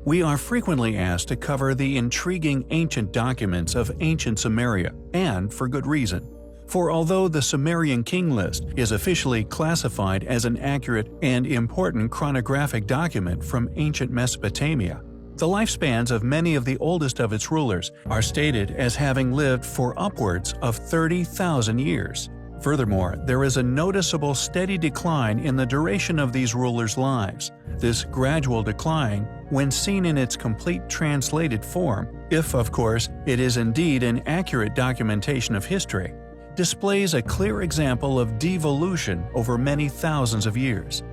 We are frequently asked to cover the intriguing ancient documents of ancient Sumeria, and for good reason. For although the Sumerian king list is officially classified as an accurate and important chronographic document from ancient Mesopotamia, the lifespans of many of the oldest of its rulers are stated as having lived for upwards of 30,000 years. Furthermore, there is a noticeable steady decline in the duration of these rulers' lives. This gradual decline, when seen in its complete translated form, if of course it is indeed an accurate documentation of history, displays a clear example of devolution over many thousands of years.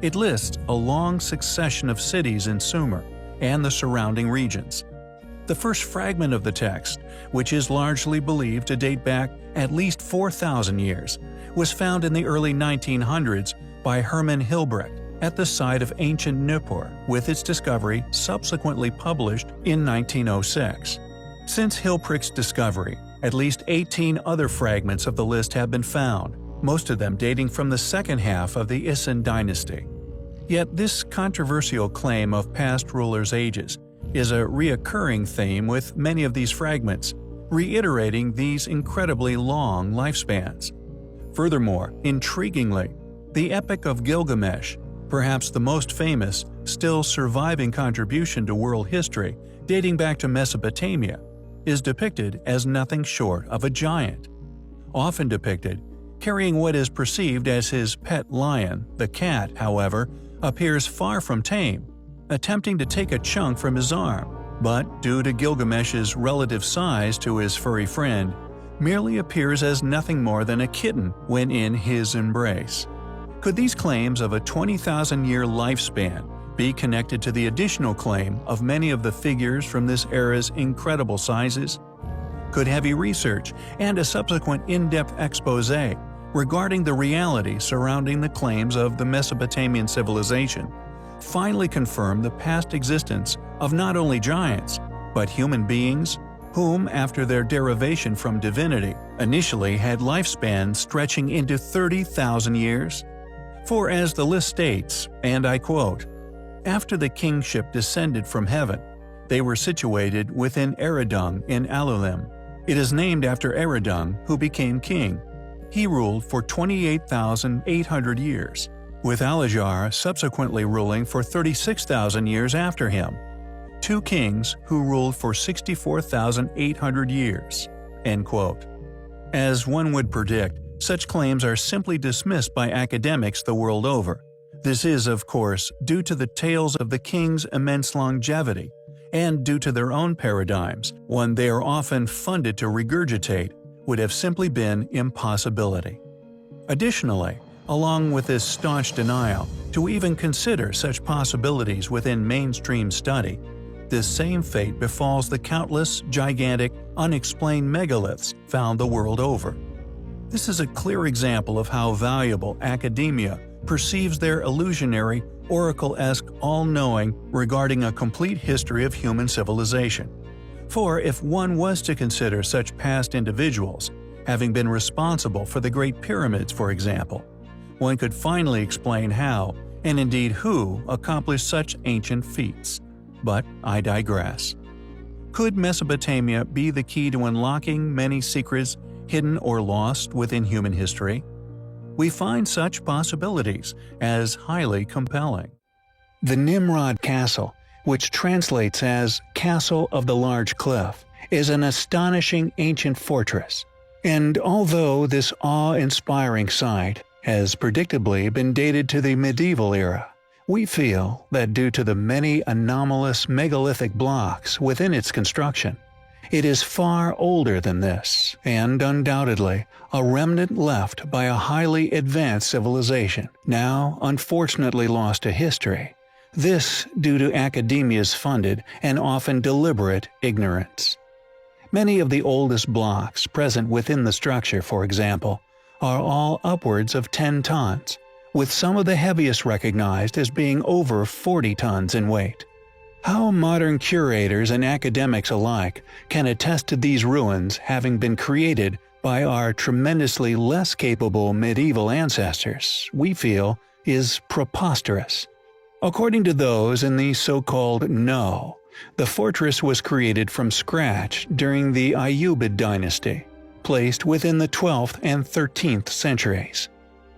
It lists a long succession of cities in Sumer and the surrounding regions. The first fragment of the text, which is largely believed to date back at least 4,000 years, was found in the early 1900s by Hermann Hilbrecht at the site of ancient Nippur, with its discovery subsequently published in 1906. Since Hilbrecht's discovery, at least 18 other fragments of the list have been found, most of them dating from the second half of the Isin dynasty. Yet this controversial claim of past rulers' ages is a reoccurring theme with many of these fragments, reiterating these incredibly long lifespans. Furthermore, intriguingly, the Epic of Gilgamesh, perhaps the most famous, still surviving contribution to world history dating back to Mesopotamia, is depicted as nothing short of a giant. Often depicted, carrying what is perceived as his pet lion, the cat, however, appears far from tame, attempting to take a chunk from his arm, but due to Gilgamesh's relative size to his furry friend, merely appears as nothing more than a kitten when in his embrace. Could these claims of a 20,000-year lifespan be connected to the additional claim of many of the figures from this era's incredible sizes? Could heavy research and a subsequent in-depth exposé regarding the reality surrounding the claims of the Mesopotamian civilization finally confirm the past existence of not only giants, but human beings whom, after their derivation from divinity, initially had lifespans stretching into 30,000 years? For as the list states, and I quote, "After the kingship descended from heaven, they were situated within Eridung in Alulim. It is named after Eridung, who became king. He ruled for 28,800 years, with Alajar subsequently ruling for 36,000 years after him. Two kings who ruled for 64,800 years." End quote. As one would predict, such claims are simply dismissed by academics the world over. This is, of course, due to the tales of the king's immense longevity, and due to their own paradigms, one they are often funded to regurgitate would have simply been impossibility. Additionally, along with this staunch denial to even consider such possibilities within mainstream study, this same fate befalls the countless, gigantic, unexplained megaliths found the world over. This is a clear example of how valuable academia perceives their illusionary, oracle-esque all-knowing regarding a complete history of human civilization. For if one was to consider such past individuals, having been responsible for the Great Pyramids for example, one could finally explain how, and indeed who, accomplished such ancient feats. But I digress. Could Mesopotamia be the key to unlocking many secrets hidden or lost within human history? We find such possibilities as highly compelling. The Nimrod Castle, which translates as Castle of the Large Cliff, is an astonishing ancient fortress. And although this awe-inspiring site has predictably been dated to the medieval era, we feel that due to the many anomalous megalithic blocks within its construction, it is far older than this, and undoubtedly a remnant left by a highly advanced civilization, now unfortunately lost to history. This due to academia's funded and often deliberate ignorance. Many of the oldest blocks present within the structure, for example, are all upwards of 10 tons, with some of the heaviest recognized as being over 40 tons in weight. How modern curators and academics alike can attest to these ruins having been created by our tremendously less capable medieval ancestors, we feel, is preposterous. According to those in the so-called know, the fortress was created from scratch during the Ayyubid dynasty, placed within the 12th and 13th centuries.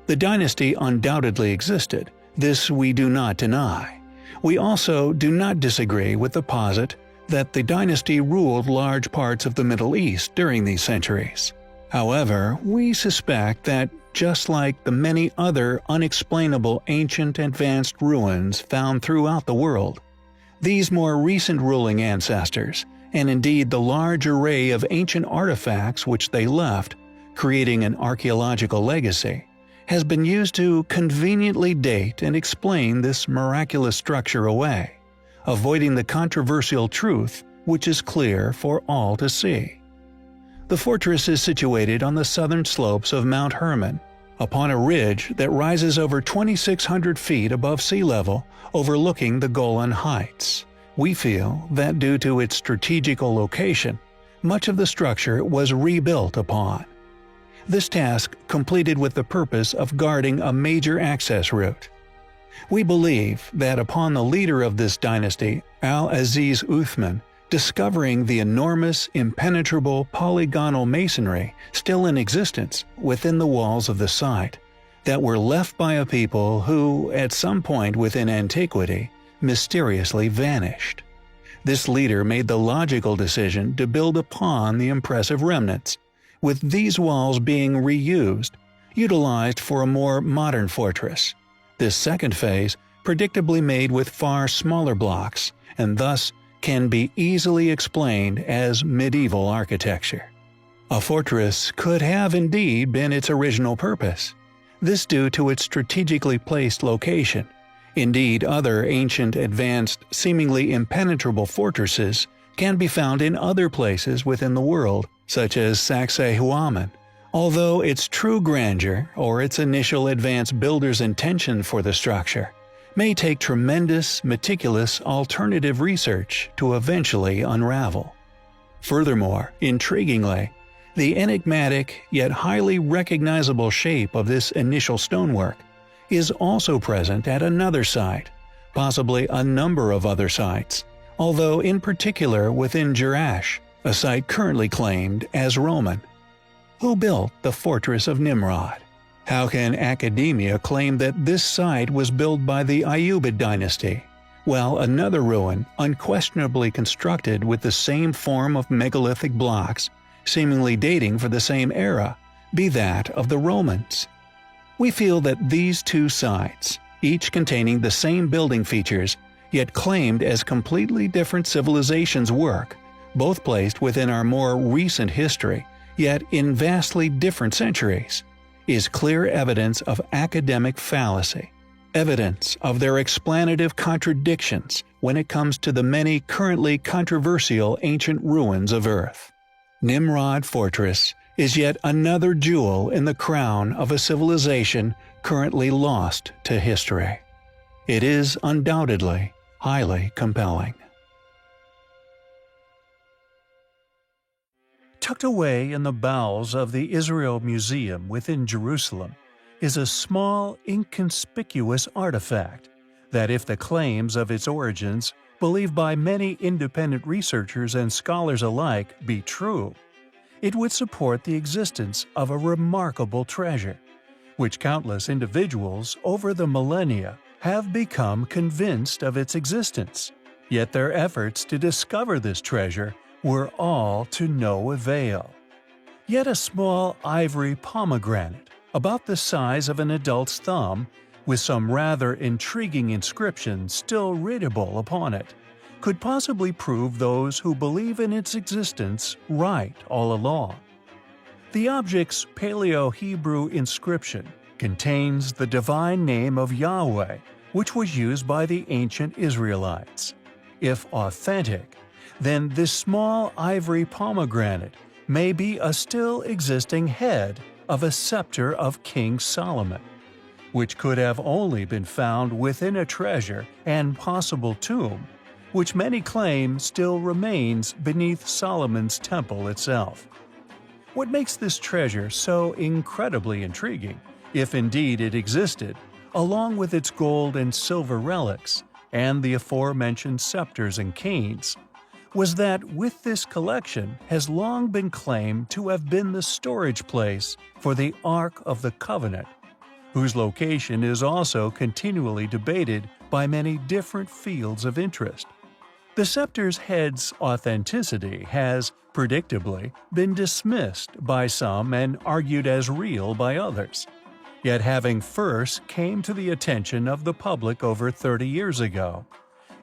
The dynasty undoubtedly existed, this we do not deny. We also do not disagree with the posit that the dynasty ruled large parts of the Middle East during these centuries. However, we suspect that, just like the many other unexplainable ancient advanced ruins found throughout the world, these more recent ruling ancestors, and indeed the large array of ancient artifacts which they left, creating an archaeological legacy, has been used to conveniently date and explain this miraculous structure away, avoiding the controversial truth which is clear for all to see. The fortress is situated on the southern slopes of Mount Hermon, upon a ridge that rises over 2,600 feet above sea level, overlooking the Golan Heights. We feel that due to its strategical location, much of the structure was rebuilt upon. This task completed with the purpose of guarding a major access route. We believe that upon the leader of this dynasty, Al-Aziz Uthman, discovering the enormous, impenetrable polygonal masonry still in existence within the walls of the site, that were left by a people who, at some point within antiquity, mysteriously vanished. This leader made the logical decision to build upon the impressive remnants, with these walls being reused, utilized for a more modern fortress. This second phase, predictably made with far smaller blocks, and thus can be easily explained as medieval architecture. A fortress could have indeed been its original purpose, this due to its strategically placed location. Indeed, other ancient, advanced, seemingly impenetrable fortresses can be found in other places within the world, such as Sacsayhuaman, although its true grandeur or its initial advanced builder's intention for the structure may take tremendous, meticulous alternative research to eventually unravel. Furthermore, intriguingly, the enigmatic yet highly recognizable shape of this initial stonework is also present at another site, possibly a number of other sites, although in particular within Jerash, a site currently claimed as Roman. Who built the Fortress of Nimrod? How can academia claim that this site was built by the Ayyubid dynasty, while another ruin, unquestionably constructed with the same form of megalithic blocks, seemingly dating for the same era, be that of the Romans? We feel that these two sites, each containing the same building features, yet claimed as completely different civilizations' work, both placed within our more recent history, yet in vastly different centuries, is clear evidence of academic fallacy, evidence of their explanative contradictions when it comes to the many currently controversial ancient ruins of Earth. Nimrod Fortress is yet another jewel in the crown of a civilization currently lost to history. It is undoubtedly highly compelling. Tucked away in the bowels of the Israel Museum within Jerusalem is a small, inconspicuous artifact that, if the claims of its origins, believed by many independent researchers and scholars alike, be true, it would support the existence of a remarkable treasure, which countless individuals over the millennia have become convinced of its existence. Yet their efforts to discover this treasure were all to no avail. Yet a small ivory pomegranate, about the size of an adult's thumb, with some rather intriguing inscription still readable upon it, could possibly prove those who believe in its existence right all along. The object's Paleo-Hebrew inscription contains the divine name of Yahweh, which was used by the ancient Israelites. If authentic, then this small ivory pomegranate may be a still existing head of a scepter of King Solomon, which could have only been found within a treasure and possible tomb, which many claim still remains beneath Solomon's temple itself. What makes this treasure so incredibly intriguing, if indeed it existed, along with its gold and silver relics and the aforementioned scepters and canes, was that with this collection has long been claimed to have been the storage place for the Ark of the Covenant, whose location is also continually debated by many different fields of interest. The scepter's head's authenticity has, predictably, been dismissed by some and argued as real by others. Yet having first came to the attention of the public over 30 years ago,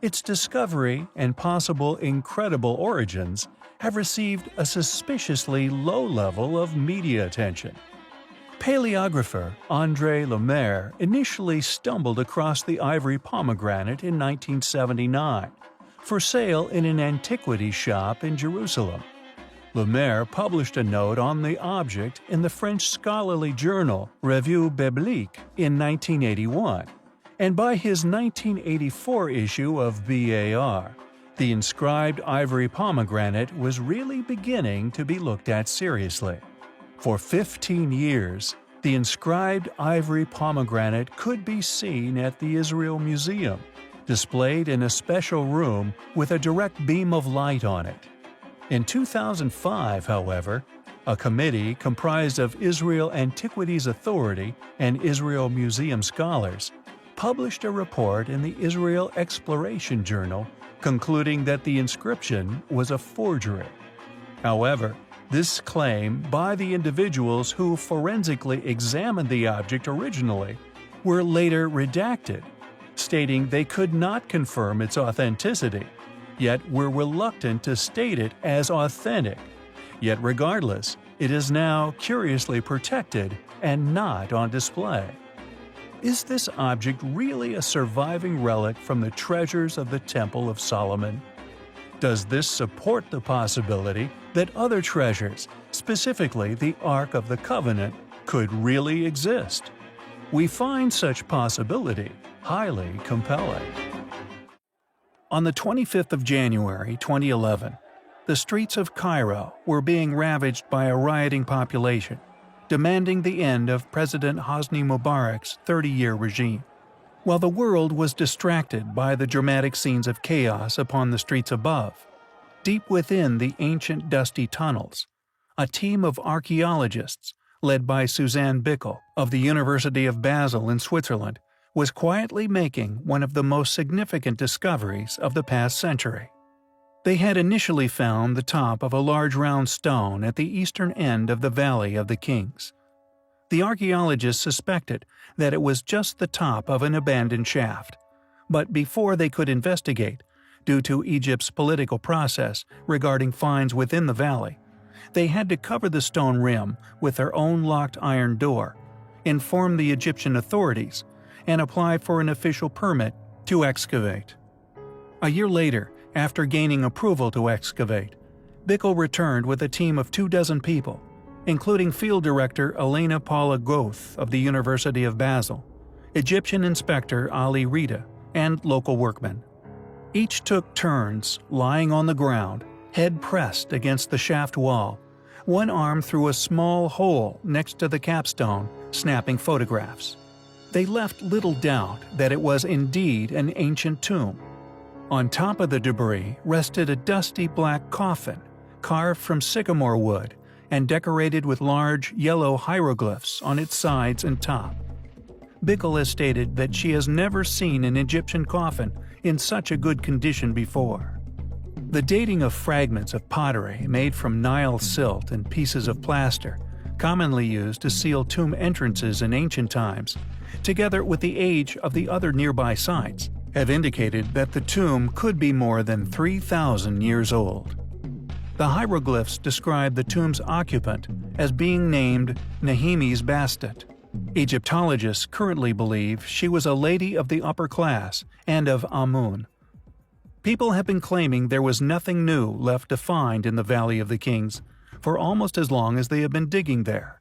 its discovery and possible incredible origins have received a suspiciously low level of media attention. Paleographer André Lemaire initially stumbled across the ivory pomegranate in 1979, for sale in an antiquity shop in Jerusalem. Lemaire published a note on the object in the French scholarly journal Revue Biblique in 1981, and by his 1984 issue of BAR, the inscribed ivory pomegranate was really beginning to be looked at seriously. For 15 years, the inscribed ivory pomegranate could be seen at the Israel Museum, displayed in a special room with a direct beam of light on it. In 2005, however, a committee comprised of Israel Antiquities Authority and Israel Museum scholars published a report in the Israel Exploration Journal concluding that the inscription was a forgery. However, this claim by the individuals who forensically examined the object originally were later redacted, stating they could not confirm its authenticity, yet were reluctant to state it as authentic. Yet regardless, it is now curiously protected and not on display. Is this object really a surviving relic from the treasures of the Temple of Solomon? Does this support the possibility that other treasures, specifically the Ark of the Covenant, could really exist? We find such possibility highly compelling. On the 25th of January 2011, the streets of Cairo were being ravaged by a rioting population, demanding the end of President Hosni Mubarak's 30-year regime. While the world was distracted by the dramatic scenes of chaos upon the streets above, deep within the ancient dusty tunnels, a team of archaeologists, led by Suzanne Bickel of the University of Basel in Switzerland, was quietly making one of the most significant discoveries of the past century. They had initially found the top of a large round stone at the eastern end of the Valley of the Kings. The archaeologists suspected that it was just the top of an abandoned shaft, but before they could investigate, due to Egypt's political process regarding finds within the valley, they had to cover the stone rim with their own locked iron door, inform the Egyptian authorities, and apply for an official permit to excavate. A year later, after gaining approval to excavate, Bickel returned with a team of 24 people, including Field Director Elena Paula Goth of the University of Basel, Egyptian Inspector Ali Rita, and local workmen. Each took turns lying on the ground, head pressed against the shaft wall, one arm through a small hole next to the capstone, snapping photographs. They left little doubt that it was indeed an ancient tomb. On top of the debris rested a dusty black coffin, carved from sycamore wood and decorated with large yellow hieroglyphs on its sides and top. Bickel has stated that she has never seen an Egyptian coffin in such a good condition before. The dating of fragments of pottery made from Nile silt and pieces of plaster, commonly used to seal tomb entrances in ancient times, together with the age of the other nearby sites, have indicated that the tomb could be more than 3,000 years old. The hieroglyphs describe the tomb's occupant as being named Nahimi's Bastet. Egyptologists currently believe she was a lady of the upper class and of Amun. People have been claiming there was nothing new left to find in the Valley of the Kings for almost as long as they have been digging there.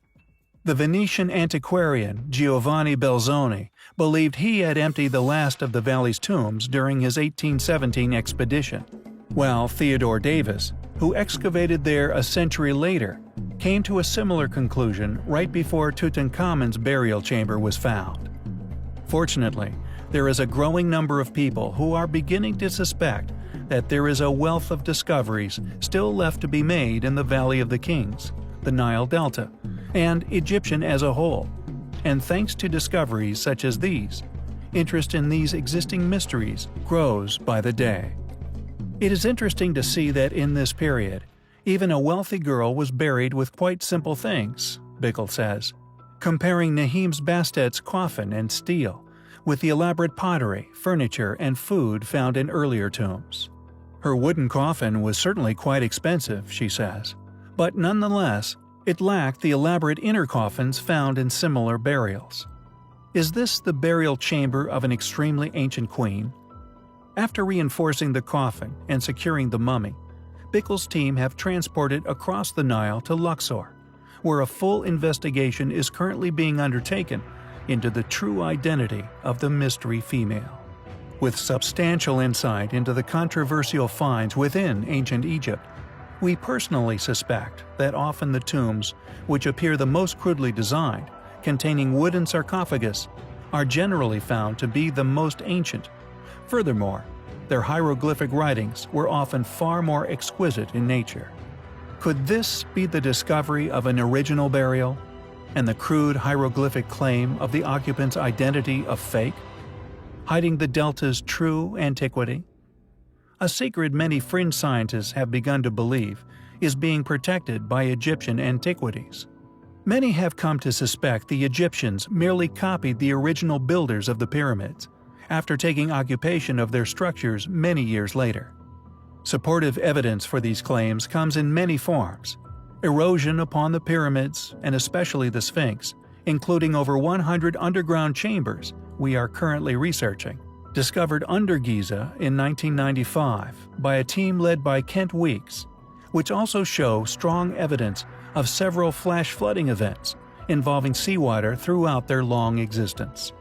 The Venetian antiquarian Giovanni Belzoni believed he had emptied the last of the valley's tombs during his 1817 expedition, while Theodore Davis, who excavated there a century later, came to a similar conclusion right before Tutankhamun's burial chamber was found. Fortunately, there is a growing number of people who are beginning to suspect that there is a wealth of discoveries still left to be made in the Valley of the Kings, the Nile Delta, and Egyptian as a whole. And thanks to discoveries such as these, interest in these existing mysteries grows by the day. It is interesting to see that in this period, even a wealthy girl was buried with quite simple things, Bickle says, comparing Nahim's Bastet's coffin and stele with the elaborate pottery, furniture, and food found in earlier tombs. Her wooden coffin was certainly quite expensive, she says, but nonetheless, it lacked the elaborate inner coffins found in similar burials. Is this the burial chamber of an extremely ancient queen? After reinforcing the coffin and securing the mummy, Bickle's team have transported across the Nile to Luxor, where a full investigation is currently being undertaken into the true identity of the mystery female. With substantial insight into the controversial finds within ancient Egypt, we personally suspect that often the tombs, which appear the most crudely designed, containing wooden sarcophagus, are generally found to be the most ancient. Furthermore, their hieroglyphic writings were often far more exquisite in nature. Could this be the discovery of an original burial, and the crude hieroglyphic claim of the occupant's identity a fake, hiding the delta's true antiquity? A secret many fringe scientists have begun to believe is being protected by Egyptian antiquities. Many have come to suspect the Egyptians merely copied the original builders of the pyramids, after taking occupation of their structures many years later. Supportive evidence for these claims comes in many forms: erosion upon the pyramids, and especially the Sphinx, including over 100 underground chambers we are currently researching, discovered under Giza in 1995 by a team led by Kent Weeks, which also show strong evidence of several flash flooding events involving seawater throughout their long existence.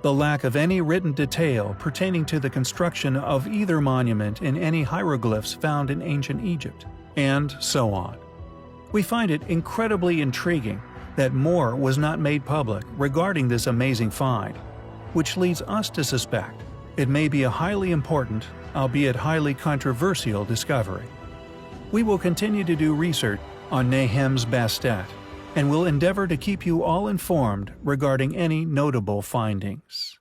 The lack of any written detail pertaining to the construction of either monument in any hieroglyphs found in ancient Egypt, and so on. We find it incredibly intriguing that more was not made public regarding this amazing find, which leads us to suspect it may be a highly important, albeit highly controversial discovery. We will continue to do research on Nahim's Bastet, and will endeavor to keep you all informed regarding any notable findings.